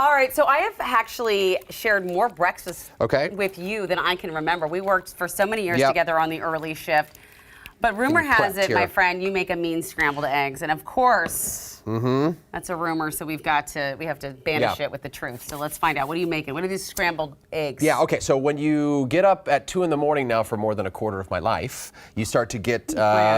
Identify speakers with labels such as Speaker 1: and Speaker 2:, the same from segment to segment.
Speaker 1: All right, so I have actually shared more breakfast with you than I can remember. We worked for so many years together on the early shift. But rumor has it, my friend, you make a mean scrambled eggs. And of course, that's a rumor, so we have to banish it with the truth. So let's find out. What are you making? What are these scrambled eggs?
Speaker 2: Yeah, okay, so when you get up at 2 in the morning now for more than a quarter of my life, you start to get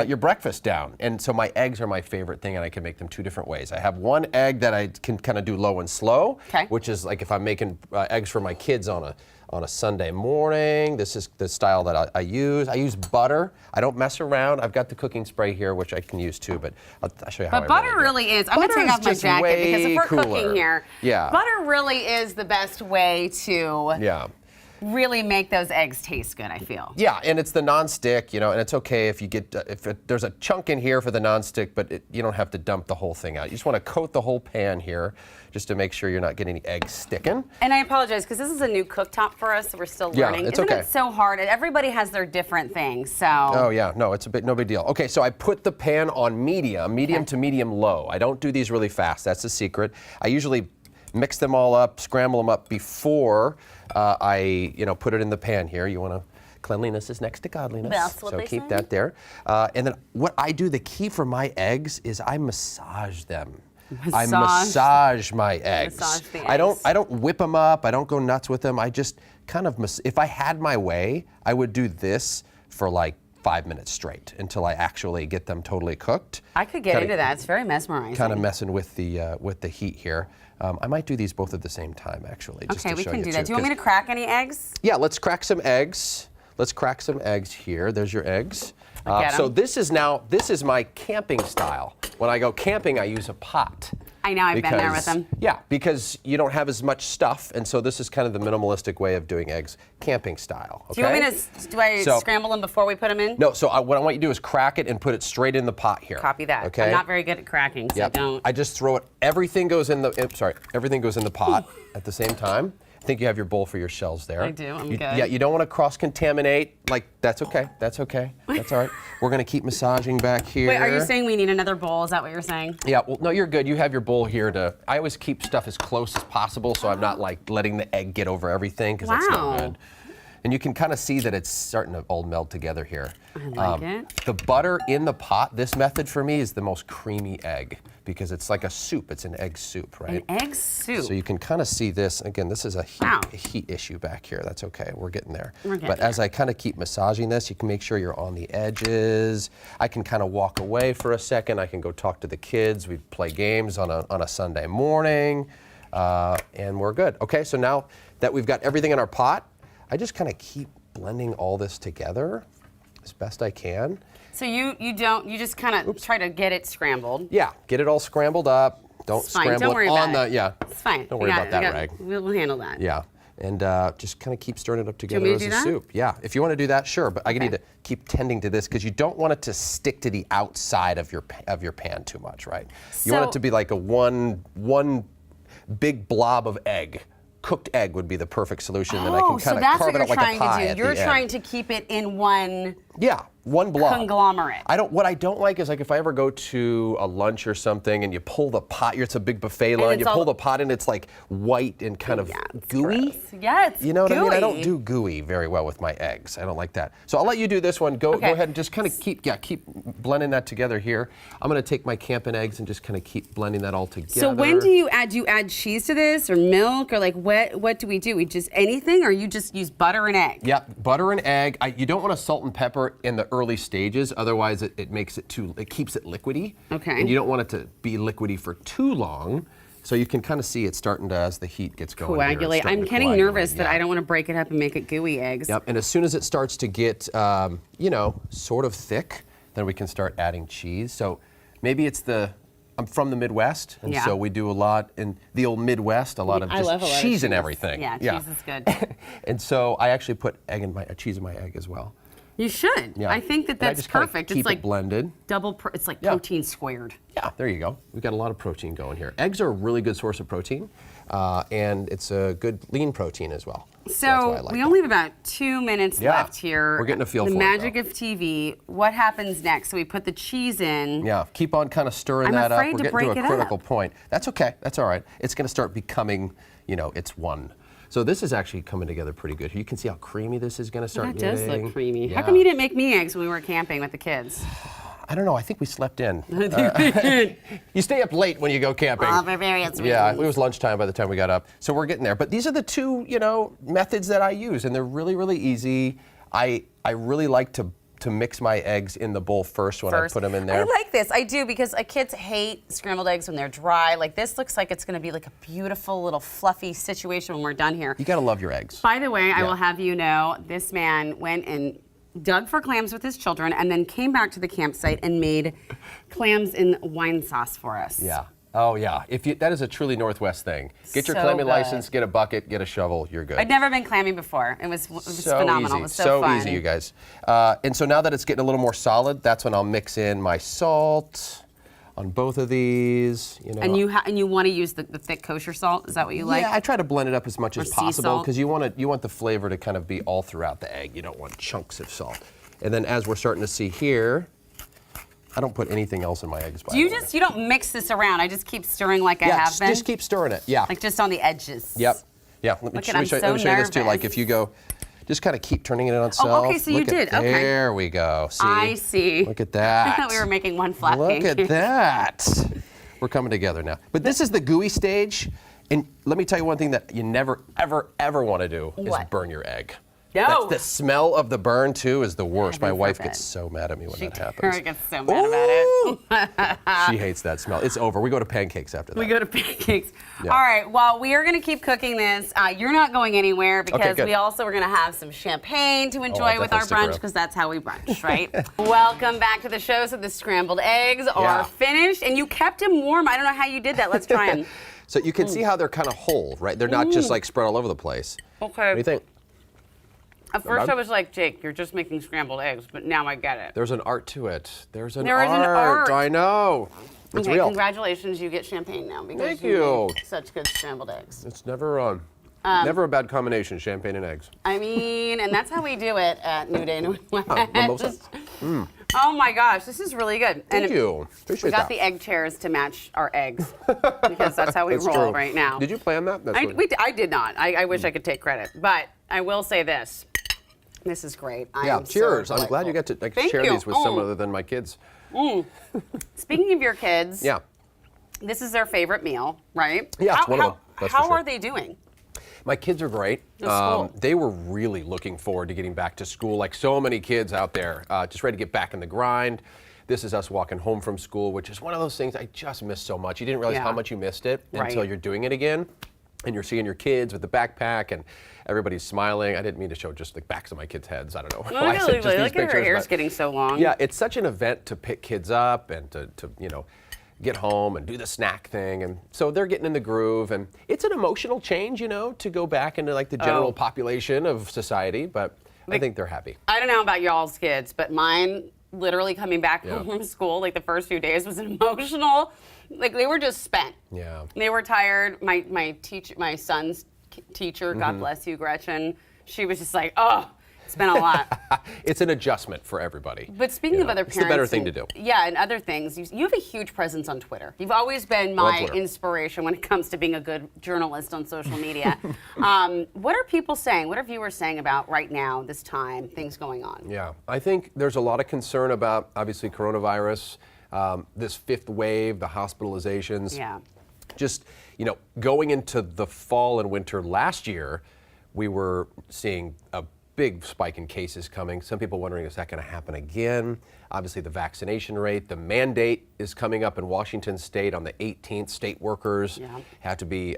Speaker 2: your breakfast down. And so my eggs are my favorite thing, and I can make them 2 different ways. I have one egg that I can kind of do low and slow, which is like if I'm making eggs for my kids on a Sunday morning. This is the style that I use. I use butter. I don't mess around. I've got the cooking spray here, which I can use too, but I'll show you how I
Speaker 1: butter really is. I'm going to take off my jacket because if we're cooking here, butter really is the best way to really make those eggs taste good, I feel.
Speaker 2: Yeah, and it's the nonstick, and it's okay if you get, there's a chunk in here for the nonstick, but you don't have to dump the whole thing out. You just want to coat the whole pan here just to make sure you're not getting any eggs sticking.
Speaker 1: And I apologize, because this is a new cooktop for us, so we're still learning.
Speaker 2: It's okay.
Speaker 1: Isn't it so hard? Everybody has their different things, so.
Speaker 2: Oh yeah, no, it's no big deal. Okay, so I put the pan on medium to medium low. I don't do these really fast, that's the secret. I usually mix them all up, scramble them up before I put it in the pan here. You want to, cleanliness is next to godliness, so keep that there. And then what I do, the key for my eggs is I massage them. I massage my eggs. I don't whip them up. I don't go nuts with them. I just kind of, if I had my way, I would do this for like 5 minutes straight until I actually get them totally cooked.
Speaker 1: I could get into that. It's very mesmerizing.
Speaker 2: Kind of messing with the heat here. I might do these both at the same time, actually. Just
Speaker 1: okay, we can do that. Do you want me to crack any eggs?
Speaker 2: Yeah, let's crack some eggs. Let's crack some eggs here. There's your eggs. So this is my camping style. When I go camping, I use a pot.
Speaker 1: I know, I've been there with them.
Speaker 2: Yeah, because you don't have as much stuff, and so this is kind of the minimalistic way of doing eggs, camping style. Okay?
Speaker 1: Do you want me to, do I scramble them before we put them in?
Speaker 2: No, so what I want you to do is crack it and put it straight in the pot here.
Speaker 1: Copy that. Okay. I'm not very good at cracking, so don't.
Speaker 2: I just throw it, everything goes in the pot at the same time. I think you have your bowl for your shells there.
Speaker 1: I do, I'm good.
Speaker 2: Yeah, you don't want to cross-contaminate. Like, that's okay, that's all right. We're going to keep massaging back here.
Speaker 1: Wait, are you saying we need another bowl? Is that what you're saying?
Speaker 2: Yeah, well, no, you're good. You have your bowl here I always keep stuff as close as possible so I'm not like letting the egg get over everything because that's not good. And you can kind of see that it's starting to all meld together here.
Speaker 1: I like it.
Speaker 2: The butter in the pot, this method for me is the most creamy egg because it's like a soup. It's an egg soup, right?
Speaker 1: An egg soup.
Speaker 2: So you can kind of see this. Again, this is a heat issue back here. That's okay. We're getting there. But as I kind of keep massaging this, you can make sure you're on the edges. I can kind of walk away for a second. I can go talk to the kids. We play games on a Sunday morning, and we're good. Okay, so now that we've got everything in our pot, I just kind of keep blending all this together as best I can.
Speaker 1: So you just kind of try to get it scrambled.
Speaker 2: Yeah, get it all scrambled up. Don't scramble it on the,
Speaker 1: It's fine.
Speaker 2: Don't worry about that, Rag.
Speaker 1: We'll handle that.
Speaker 2: Yeah, and just kind of keep stirring it up together as a soup. Yeah, if you want to do that, sure, but I need to keep tending to this because you don't want it to stick to the outside of your pan too much, right? You want it to be like a one big blob of egg. Cooked egg would be the perfect solution. Then I can kind of carve it up like a pie.
Speaker 1: You're trying to keep it in one.
Speaker 2: Yeah, one blob.
Speaker 1: Conglomerate.
Speaker 2: What I don't like is like if I ever go to a lunch or something and you pull the pot, it's a big buffet lunch, you pull the pot in, it's like white and kind of gooey.
Speaker 1: Gross. Yeah, it's
Speaker 2: You know what I mean? I don't do gooey very well with my eggs. I don't like that. So I'll let you do this one. Go ahead and just kind of keep blending that together here. I'm going to take my camping eggs and just kind of keep blending that all together.
Speaker 1: So when do you add cheese to this or milk or like what do we do? We just anything or you just use butter and egg?
Speaker 2: Yep, butter and egg. You don't want to salt and pepper in the early stages, otherwise it keeps it liquidy.
Speaker 1: Okay.
Speaker 2: And you don't want it to be liquidy for too long, so you can kind of see it starting to, as the heat gets going.
Speaker 1: Coagulate. I'm getting nervous that I don't want to break it up and make it gooey eggs.
Speaker 2: Yep, and as soon as it starts to get, sort of thick, then we can start adding cheese. So maybe I'm from the Midwest, and so we do a lot in the old Midwest, a lot of just cheese and everything.
Speaker 1: Yeah, cheese is good.
Speaker 2: And so I actually put cheese in my egg as well.
Speaker 1: You should.
Speaker 2: Yeah.
Speaker 1: I think that's perfect.
Speaker 2: Keep it blended.
Speaker 1: It's like protein squared.
Speaker 2: Yeah, there you go. We've got a lot of protein going here. Eggs are a really good source of protein, and it's a good lean protein as well.
Speaker 1: So we only have about 2 minutes left here.
Speaker 2: We're getting a feel for it.
Speaker 1: The magic of TV. What happens next? So we put the cheese in.
Speaker 2: Yeah, keep on kind of stirring that up. We're getting to a critical point. That's okay. That's all right. It's going to start becoming it's one. So this is actually coming together pretty good. You can see how creamy this is going to start getting.
Speaker 1: That does look creamy.
Speaker 2: Yeah.
Speaker 1: How come you didn't make me eggs when we were camping with the kids?
Speaker 2: I don't know. I think we slept in. You stay up late when you go camping.
Speaker 1: For various reasons.
Speaker 2: Yeah, it was lunchtime by the time we got up. So we're getting there. But these are the two, methods that I use, and they're really, really easy. I really like to mix my eggs in the bowl first when I put them in there.
Speaker 1: I like this. I do, because kids hate scrambled eggs when they're dry. Like, this looks like it's going to be like a beautiful little fluffy situation when we're done here.
Speaker 2: You got to love your eggs.
Speaker 1: By the way, I will have you know, this man went and dug for clams with his children and then came back to the campsite and made clams in wine sauce for us.
Speaker 2: Yeah. Oh, yeah. That is a truly Northwest thing. Get your
Speaker 1: So
Speaker 2: clamming
Speaker 1: good.
Speaker 2: license, get a bucket, get a shovel, you're good.
Speaker 1: I'd never been clamming before. It was
Speaker 2: so
Speaker 1: phenomenal.
Speaker 2: Easy.
Speaker 1: It was so fun.
Speaker 2: Easy, you guys. And so now that it's getting a little more solid, that's when I'll mix in my salt on both of these.
Speaker 1: And you want to use the thick kosher salt? Is that what you like?
Speaker 2: Yeah, I try to blend it up as much as possible,
Speaker 1: salt?
Speaker 2: because you want the flavor to kind of be all throughout the egg. You don't want chunks of salt. And then as we're starting to see here, I don't put anything else in my eggs.
Speaker 1: You don't mix this around? I just keep stirring like I have been?
Speaker 2: Just keep stirring it. Yeah.
Speaker 1: Like just on the edges.
Speaker 2: Yep. Yeah. Let me show you this too. Like if you go, just kind of keep turning it on itself.
Speaker 1: Oh, okay. So you did. Okay.
Speaker 2: There we go. See?
Speaker 1: I see.
Speaker 2: Look at that.
Speaker 1: I thought we were making one flat
Speaker 2: Look
Speaker 1: cake.
Speaker 2: at that. We're coming together now. But this is the gooey stage, and let me tell you one thing that you never, ever, ever want to do is burn your egg.
Speaker 1: No.
Speaker 2: The smell of the burn, too, is the worst. My wife gets so mad at me when that happens.
Speaker 1: She gets so mad about it.
Speaker 2: She hates that smell. It's over. We go to pancakes after that.
Speaker 1: We go to pancakes.
Speaker 2: Yeah.
Speaker 1: All right. Well, we are going to keep cooking this. You're not going anywhere, because we also are going to have some champagne to enjoy with our brunch, because that's how we brunch, right? Welcome back to the show. So the scrambled eggs are finished, and you kept them warm. I don't know how you did that. Let's try them.
Speaker 2: So you can see how they're kind of whole, right? They're not just like spread all over the place.
Speaker 1: Okay.
Speaker 2: What do you think?
Speaker 1: At first I was like, Jake, you're just making scrambled eggs, but now I get it.
Speaker 2: There's an art to it. There is an
Speaker 1: art.
Speaker 2: I know. It's
Speaker 1: okay,
Speaker 2: real.
Speaker 1: Congratulations, you get champagne now, because
Speaker 2: Thank you.
Speaker 1: make such good scrambled eggs.
Speaker 2: It's never a bad combination, champagne and eggs.
Speaker 1: I mean, and that's how we do it at New Day Northwest.
Speaker 2: Mimosa.
Speaker 1: Oh my gosh, this is really good.
Speaker 2: Thank you. Appreciate
Speaker 1: we got
Speaker 2: that.
Speaker 1: the egg chairs to match our eggs, because that's how we roll right now.
Speaker 2: Did you plan that?
Speaker 1: I did not. I wish I could take credit, but I will say this. This is great.
Speaker 2: Cheers.
Speaker 1: So
Speaker 2: I'm glad you got to share these with someone other than my kids.
Speaker 1: Speaking of your kids,
Speaker 2: yeah,
Speaker 1: this is their favorite meal, right?
Speaker 2: Yeah, it's one of them.
Speaker 1: How are they doing?
Speaker 2: My kids are great. They were really looking forward to getting back to school, like so many kids out there, just ready to get back in the grind. This is us walking home from school, which is one of those things I just missed so much. You didn't realize how much you missed it until you're doing it again. And you're seeing your kids with the backpack, and everybody's smiling. I didn't mean to show just the backs of my kids' heads. I don't know why I said just these
Speaker 1: look at her hair's getting so long.
Speaker 2: Yeah, it's such an event to pick kids up and to get home and do the snack thing. And so they're getting in the groove, and it's an emotional change, to go back into like the general population of society, but I think they're happy.
Speaker 1: I don't know about y'all's kids, but mine, literally coming back home from school, like the first few days was emotional. Like, they were just spent.
Speaker 2: Yeah.
Speaker 1: They were tired. My son's teacher, God bless you, Gretchen, she was just like, oh, it's been a lot.
Speaker 2: It's an adjustment for everybody.
Speaker 1: But speaking of other parents.
Speaker 2: It's the better thing to do.
Speaker 1: Yeah, and other things. You have a huge presence on Twitter. You've always been my inspiration when it comes to being a good journalist on social media. What are people saying? What are viewers saying about right now, this time, things going on?
Speaker 2: Yeah, I think there's a lot of concern about, obviously, coronavirus. This fifth wave, the hospitalizations.
Speaker 1: Yeah.
Speaker 2: Just, going into the fall and winter last year, we were seeing a big spike in cases coming. Some people wondering, is that going to happen again? Obviously, the vaccination rate, the mandate is coming up in Washington State on the 18th. State workers have to be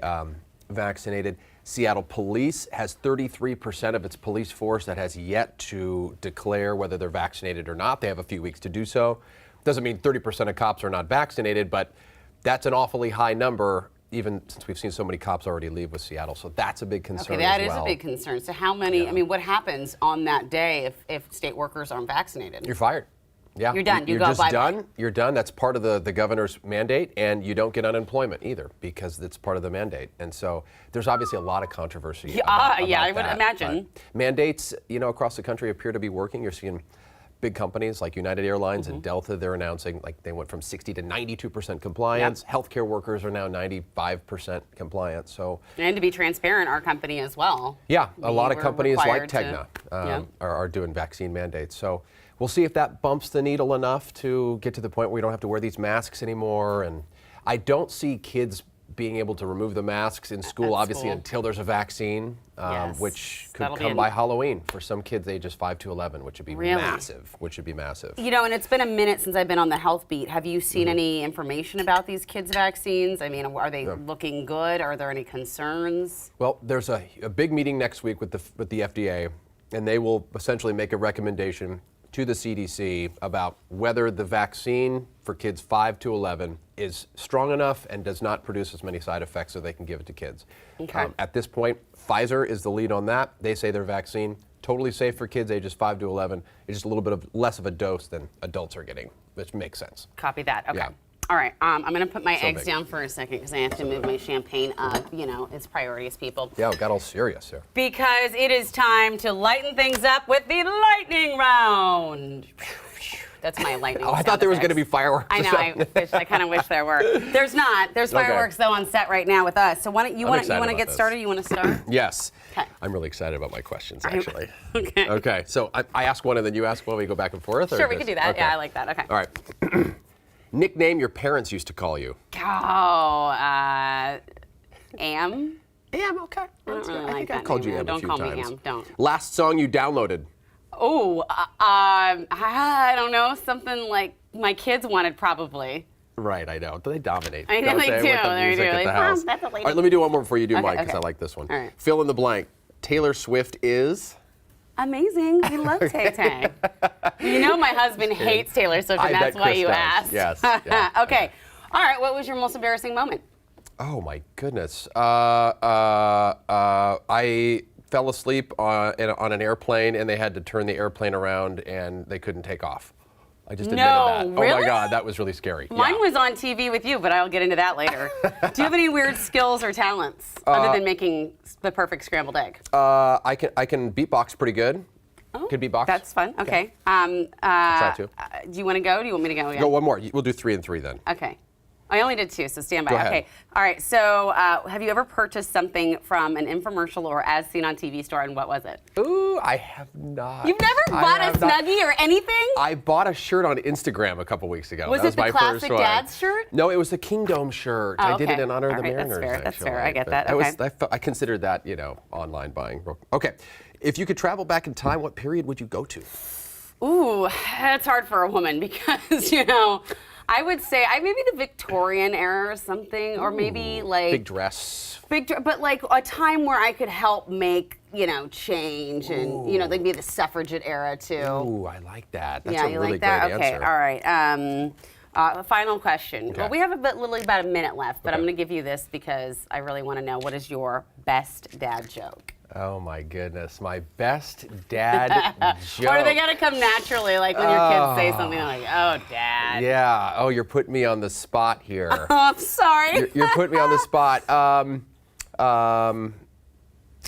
Speaker 2: vaccinated. Seattle Police has 33% of its police force that has yet to declare whether they're vaccinated or not. They have a few weeks to do so. Doesn't mean 30% of cops are not vaccinated, but that's an awfully high number, even since we've seen so many cops already leave with Seattle. So that's a big concern.
Speaker 1: Okay, that is a big concern. So how many, what happens on that day if state workers aren't vaccinated?
Speaker 2: You're fired. Yeah.
Speaker 1: You're done.
Speaker 2: You're just done. You're done. That's part of the governor's mandate, and you don't get unemployment either because it's part of the mandate. And so there's obviously a lot of controversy. about
Speaker 1: I would
Speaker 2: that.
Speaker 1: imagine.
Speaker 2: But mandates, across the country appear to be working. You're seeing big companies like United Airlines and Delta, they're announcing like they went from 60 to 92% compliance. Healthcare workers are now 95% compliant. So
Speaker 1: and to be transparent, our company as well.
Speaker 2: Yeah, a lot of companies like Tegna are doing vaccine mandates. So we'll see if that bumps the needle enough to get to the point where we don't have to wear these masks anymore. And I don't see kids being able to remove the masks in school, obviously, until there's a vaccine, which could come by Halloween for some kids ages 5 to 11, which would be massive.
Speaker 1: You know, and it's been a minute since I've been on the health beat. Have you seen any information about these kids' vaccines? I mean, are they looking good? Are there any concerns?
Speaker 2: Well, there's a big meeting next week with the FDA, and they will essentially make a recommendation to the CDC about whether the vaccine for kids 5 to 11 is strong enough and does not produce as many side effects so they can give it to kids.
Speaker 1: Okay.
Speaker 2: At this point, Pfizer is the lead on that. They say their vaccine totally safe for kids ages 5 to 11. It's just a little bit of less of a dose than adults are getting, which makes sense.
Speaker 1: Copy that. Okay.
Speaker 2: Yeah.
Speaker 1: All right, I'm going to put my eggs down for a second because I have to move my champagne up. You know, it's priorities, people.
Speaker 2: Yeah, it got all serious here.
Speaker 1: Because it is time to lighten things up with the lightning round. That's my lightning.
Speaker 2: Oh, I thought there was going to be fireworks.
Speaker 1: I know. I kind of wish there were. There's not. There's fireworks though on set right now with us. So why don't you want to get started? You want to start?
Speaker 2: Yes.
Speaker 1: Okay.
Speaker 2: I'm really excited about my questions actually.
Speaker 1: Okay.
Speaker 2: Okay. So I ask one and then you ask one. We go back and forth.
Speaker 1: Sure, we can do that.
Speaker 2: Okay.
Speaker 1: Yeah, I like that. Okay.
Speaker 2: All right. Nickname your parents used to call you.
Speaker 1: Oh, Am.
Speaker 2: Am, okay.
Speaker 1: That's good.
Speaker 2: I think I've called you Am a few times.
Speaker 1: Don't call me Am. Don't.
Speaker 2: Last song you downloaded.
Speaker 1: Oh, I don't know. Something like my kids wanted probably.
Speaker 2: Right, I know. They dominate.
Speaker 1: I know they do.
Speaker 2: With the music at the house.
Speaker 1: That's a lady.
Speaker 2: All right, let me do one more before you do mine because I like this one.
Speaker 1: All right.
Speaker 2: Fill in the blank. Taylor Swift is?
Speaker 1: Amazing. We love Tay-Tay. You know my husband hates Taylor Swift, and that's why you asked.
Speaker 2: Yes. Yeah.
Speaker 1: Okay. All right. What was your most embarrassing moment?
Speaker 2: Oh, my goodness. I fell asleep on an airplane, and they had to turn the airplane around, and they couldn't take off. I just admitted that.
Speaker 1: Really?
Speaker 2: Oh, my God. That was really scary.
Speaker 1: Mine was on TV with you, but I'll get into that later. Do you have any weird skills or talents other than making the perfect scrambled egg?
Speaker 2: I can beatbox pretty good.
Speaker 1: Oh,
Speaker 2: Can beatbox.
Speaker 1: That's fun. Okay.
Speaker 2: I'll try to.
Speaker 1: Do you want to go? Do you want me to go again?
Speaker 2: Go one more. We'll do 3 and 3 then.
Speaker 1: Okay. I only did 2, so stand by.
Speaker 2: Go ahead.
Speaker 1: Okay. All right. So, have you ever purchased something from an infomercial or as seen on TV store, and what was it?
Speaker 2: Ooh, I have not.
Speaker 1: You've never bought a Snuggie or anything?
Speaker 2: I bought a shirt on Instagram a couple weeks ago.
Speaker 1: Was
Speaker 2: that
Speaker 1: it the
Speaker 2: my
Speaker 1: classic
Speaker 2: first one.
Speaker 1: dad's shirt?
Speaker 2: No, it was the Kingdom shirt.
Speaker 1: Oh,
Speaker 2: I did it in honor of the Mariners.
Speaker 1: That's fair. That's
Speaker 2: actually.
Speaker 1: fair. I get
Speaker 2: But
Speaker 1: that. Okay.
Speaker 2: I considered that, online buying. Okay. If you could travel back in time, what period would you go to?
Speaker 1: Ooh, that's hard for a woman because, I would say maybe the Victorian era or something, or maybe like
Speaker 2: big dress.
Speaker 1: But like a time where I could help make change, and maybe the suffragette era too.
Speaker 2: Ooh, I like that. That's
Speaker 1: yeah,
Speaker 2: a
Speaker 1: you
Speaker 2: really
Speaker 1: like that?
Speaker 2: great
Speaker 1: Okay,
Speaker 2: answer.
Speaker 1: all right. Final question.
Speaker 2: Okay.
Speaker 1: Well, we have literally about a minute left, but I'm going to give you this because I really want to know, what is your best dad joke?
Speaker 2: Oh my goodness, my best dad joke.
Speaker 1: Or do they gotta come naturally, like when your kids say something like, "Oh, Dad"?
Speaker 2: Yeah. Oh, you're putting me on the spot here.
Speaker 1: Oh, I'm sorry.
Speaker 2: You're putting me on the spot.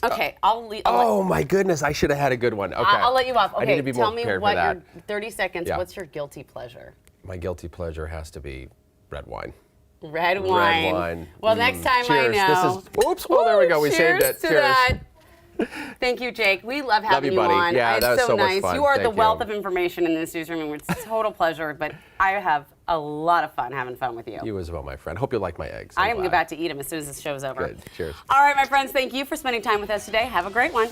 Speaker 1: Okay,
Speaker 2: oh my goodness, I should have had a good one. Okay.
Speaker 1: I'll let you off. Okay,
Speaker 2: I need to be more
Speaker 1: tell me
Speaker 2: prepared
Speaker 1: what
Speaker 2: for that.
Speaker 1: your 30 seconds.
Speaker 2: Yeah.
Speaker 1: What's your guilty pleasure?
Speaker 2: My guilty pleasure has to be red wine.
Speaker 1: Red wine.
Speaker 2: Red wine.
Speaker 1: Well, next time
Speaker 2: Cheers.
Speaker 1: I know.
Speaker 2: Oops. Well, there we go. We saved it.
Speaker 1: To that. Thank you, Jake. We love having you on.
Speaker 2: Yeah, that was so
Speaker 1: nice.
Speaker 2: much fun.
Speaker 1: You are
Speaker 2: Thank
Speaker 1: the wealth
Speaker 2: you.
Speaker 1: of information in this newsroom, and it's a total pleasure. But I have a lot of fun having fun with you.
Speaker 2: You as well, my friend. Hope you like my eggs.
Speaker 1: I am about to eat them as soon as this show's over.
Speaker 2: Good. Cheers.
Speaker 1: All right, my friends. Thank you for spending time with us today. Have a great one.